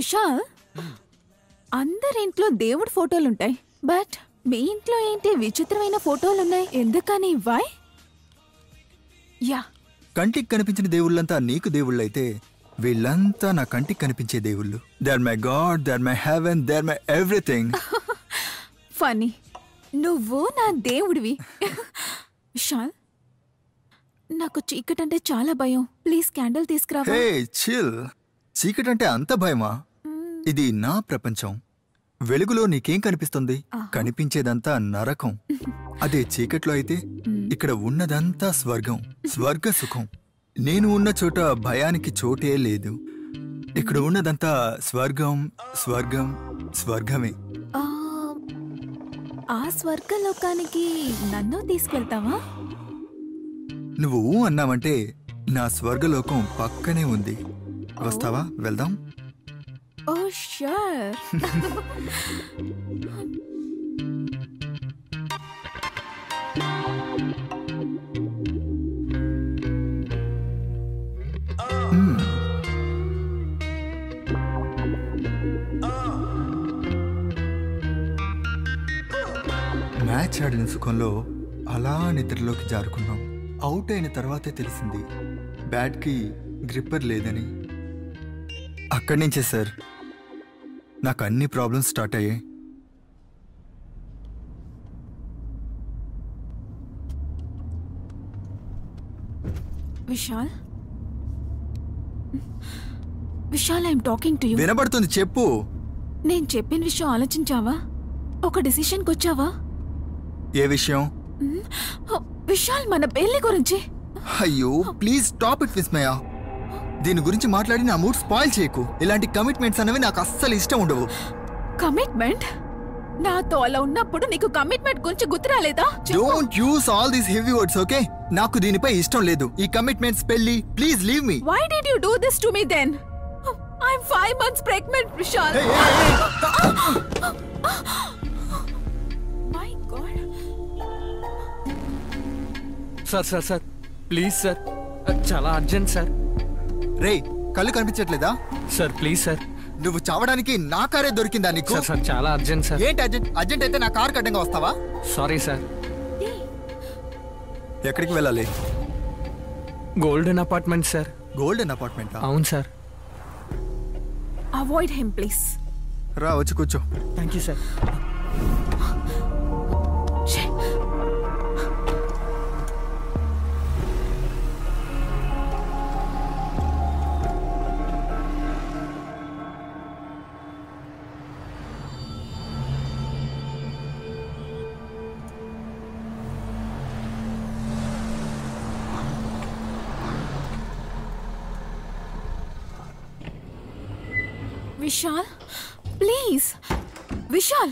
విశాల్, అందరింట్లో దేవుడి ఫోటోలుంటాయి, బట్ మీ ఇంట్లో ఏంటి విచిత్రమైన ఫోటోలున్నాయి? ఎందుకని? వై? యా, కంటికి కనిపించిన దేవుళ్ళంతా నీకు దేవుళ్ళైతే వీళ్ళంతా నా కంటికి కనిపించే దేవుళ్ళు. They are my god, they are my heaven, they are my everything. Phani, నువ్వు నా దేవుడివి. విశాల్, నాకు చీకటంటే చాలా భయం. ప్లీజ్ క్యాండిల్ తీసుకురావా? హే చిల్. చీకటంటే అంత భయమా? ఇది నా ప్రపంచం. వెలుగులో నీకేం కనిపిస్తుంది? కనిపించేదంతా నరకం. అదే చీకట్లో అయితే ఇక్కడ ఉన్నదంతా స్వర్గం, స్వర్గ సుఖం. నేను ఉన్న చోట భయానికి చోటే లేదు. ఇక్కడ ఉన్నదంతా స్వర్గం, స్వర్గం, స్వర్గమే. ఆ స్వర్గలోకానికి నన్ను తీసుకెళ్తావా? నువ్వు అన్నావంటే నా స్వర్గలోకం పక్కనే ఉంది. వస్తావా? వెళ్దాం. ఓ ష్యూర్. మ్యాచ్ ఆడిన సుఖంలో అలా నిద్రలోకి జారుకున్నాం. అవుట్ అయిన తర్వాతే తెలిసింది బ్యాట్కి గ్రిప్పర్ లేదని. అక్కడి నుంచే సార్ నాకు అన్ని ప్రాబ్లమ్స్ స్టార్ట్ అయ్యాయి. Vishal, Vishal, I'm talking to you. వినబడుతుంది, చెప్పు. నేను చెప్పిన విషయం ఆలోచించావా? ఒక డిసిషన్కి వచ్చావా? ఏ విషయం? విశాల్, మన పెళ్లి గురించి. అయ్యో ప్లీజ్ స్టాప్ ఇట్ విస్మయ. దీని గురించి మాట్లాడి నా మూడ్ స్పాయిల్ చేయకు. ఇలాంటి కమిట్మెంట్స్ అనేవి నాకు అస్సలు ఇష్టం ఉండవు. కమిట్మెంట్? నాతో అలా ఉన్నప్పుడు నీకు కమిట్మెంట్ గురించి గుర్తురాలేదా? Don't use all these heavy words, okay? నాకు దీనిపై ఇష్టం లేదు. ఈ కమిట్మెంట్స్, పెళ్లి, please leave me. Why did you do this to me then? I'm 5 months pregnant, Vishal. My God. Sir please sir, చాలా అర్జెంట్ సార్. రే, కళ్ళు కనిపించట్లేదా? Sir please sir. నువ్వు చావడానికి నా కారే దొరికిందా నీకు? సార్ చాలా అర్జెంట్ సార్. ఏంటి అర్జెంట్? అర్జెంట్ అయితే నా కార్ కడ్డంగా వస్తావా? Sorry sir. ఎక్కడికి వెళ్ళాలి? Golden apartment sir. Golden apartment? అవును సార్. Avoid him, please. రా, వచ్చి కూర్చో. Thank you sir. Vishal, please. Vishal.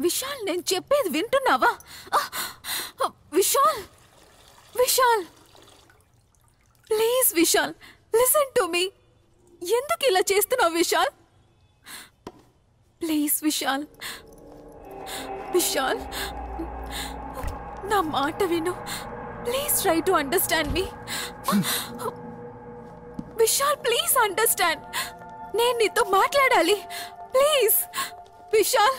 Vishal, నేను చెప్పేది వింటున్నావా? Vishal, Vishal, please Vishal, listen to me. ఎందుకు ఇలా చేస్తున్నావు విశాల్? ప్లీజ్ విశాల్, విశాల్, నా మాట విను. Please try to understand me. Vishal, please understand. నేను నీతో మాట్లాడాలి. ప్లీజ్ విశాల్.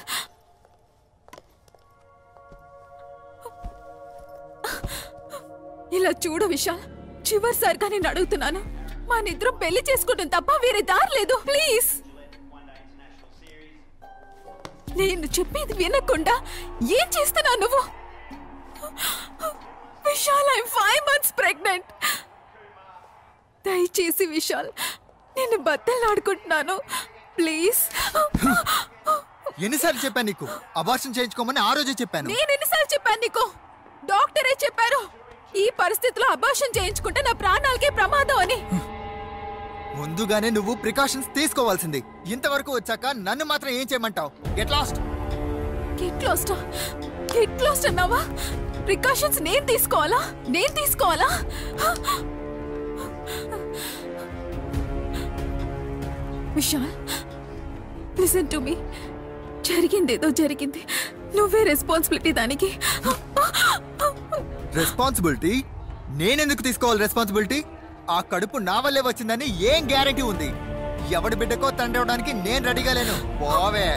ఇలా చూడు విశాల్, చివరిసారిగా నేను అడుగుతున్నాను. మా నిద్రం పెళ్లి చేసుకుంటాం తప్ప వేరే దారి లేదు. ప్లీజ్. నేను చెప్పేది వినకుండా ఏం చేస్తున్నావు నువ్వు? Vishal, I'm 5 months pregnant. దయచేసి విశాల్, నేను బద్దలాడుకుంటున్నాను. ప్లీజ్. ఎన్నిసార్లు చెప్పాను నీకు అబార్షన్ చేయించుకోమని? ఆ రోజే చెప్పాను. నేను ఎన్నిసార్లు చెప్పాను నీకు? డాక్టరే చెప్పారు ఈ పరిస్థితిలో అబార్షన్ చేయించుకుంటే నా ప్రాణాలకే ప్రమాదం అని. ముందుగానే నువ్వు ప్రికాషన్స్ తీసుకోవాల్సింది. ఇంతవరకు వచ్చాక నన్ను మాత్రం ఏం చేయమంటావు? Get lost. Get lost? Get lost అన్నావా? ప్రికాషన్స్ నేను తీసుకోవాలా? నేను తీసుకోవాలా? విశాల్, లిసన్ టు మీ. జరిగిందేదో జరిగింది. నువ్వే రెస్పాన్సిబిలిటీ దానికి. రెస్పాన్సిబిలిటీ? నేనెందుకు తీసుకోవాలి రెస్పాన్సిబిలిటీ? ఆ కడుపు నా వల్లే వచ్చిందని ఏం గ్యారెంటీ ఉంది? ఎవడి బిడ్డకో తండ్రి అవడానికి నేను రెడీగా లేను. పోవే.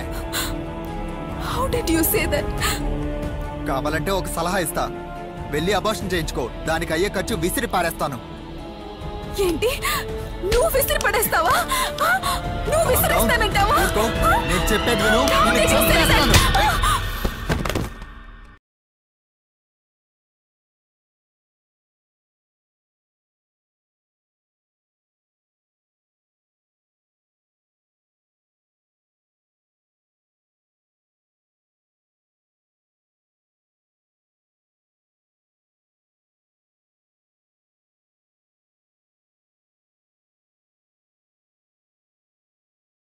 How did you say that? కావాలంటే ఒక సలహా ఇస్తా, వెళ్ళి అబార్షన్ చేయించుకో. దానికి అయ్యే ఖర్చు విసిరి పారేస్తాను. ఏంటి, నువ్వు విసిరి పడేస్తావా? నువ్వు విసిరేస్తానంటావా? నేను చెప్పేది విను.